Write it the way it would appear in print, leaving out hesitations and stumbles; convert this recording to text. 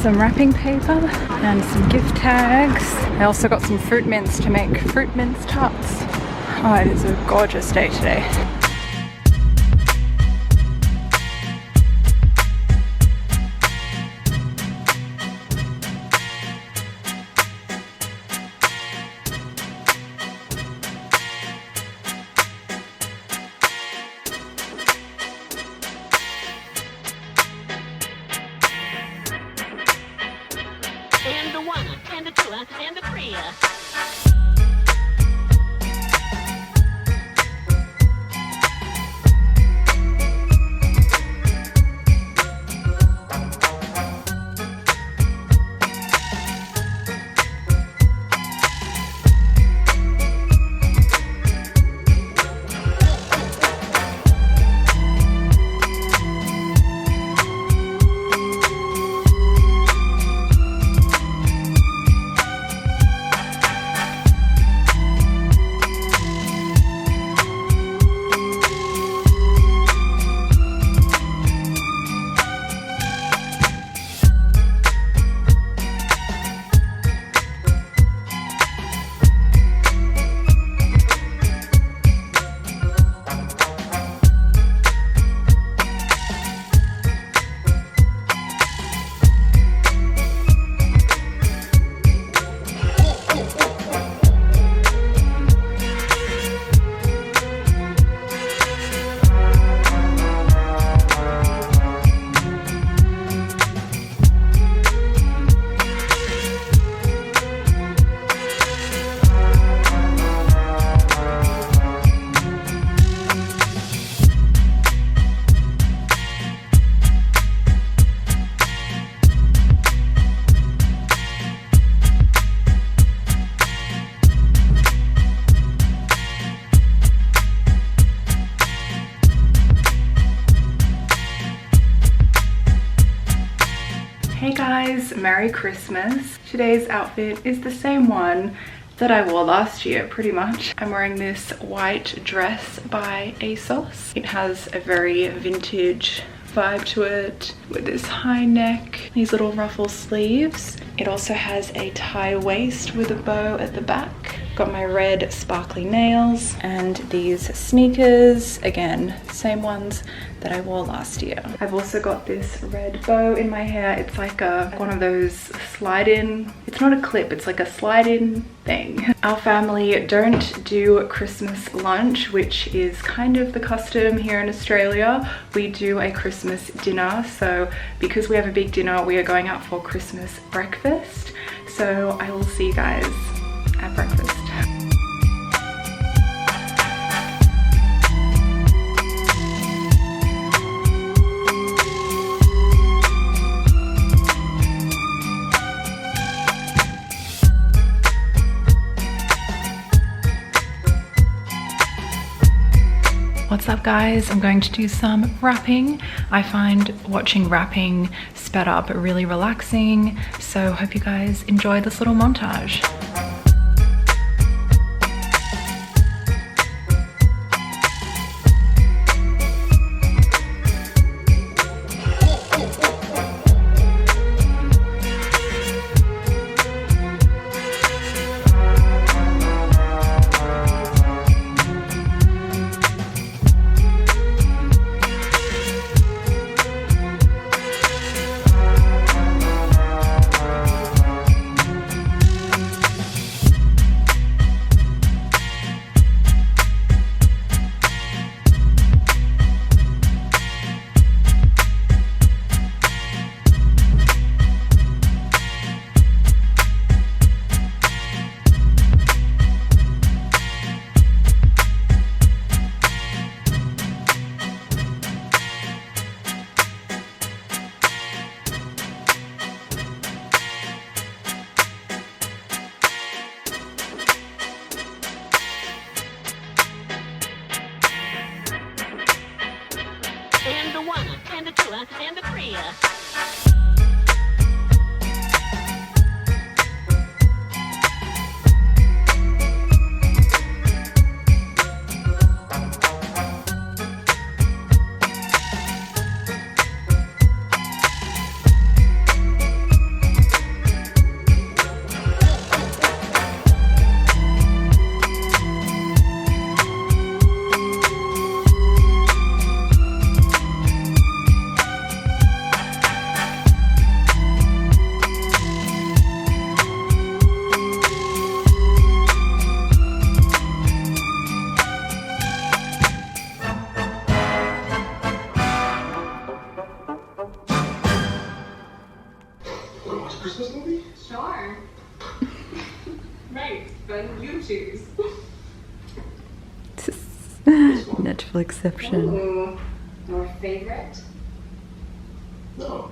some wrapping paper and some gift tags. I also got some fruit mince to make fruit mince tarts. Oh, it is a gorgeous day today. And the one, and the two, and the three. Hey guys, Merry Christmas. Today's outfit is the same one that I wore last year, pretty much. I'm wearing this white dress by ASOS. It has a very vintage vibe to it with this high neck, these little ruffle sleeves. It also has a tie waist with a bow at the back. Got my red sparkly nails and these sneakers, again, same ones that I wore last year. I've also got this red bow in my hair. It's like one of those slide-in, it's not a clip, it's like a slide-in thing. Our family don't do Christmas lunch, which is kind of the custom here in Australia. We do a Christmas dinner, so because we have a big dinner, we are going out for Christmas breakfast. So I will see you guys at breakfast. What's up guys? I'm going to do some wrapping. I find watching wrapping sped up really relaxing, so hope you guys enjoy this little montage. And the one, and the two, and the three. choose. Netflixception. Ooh, your favorite? No.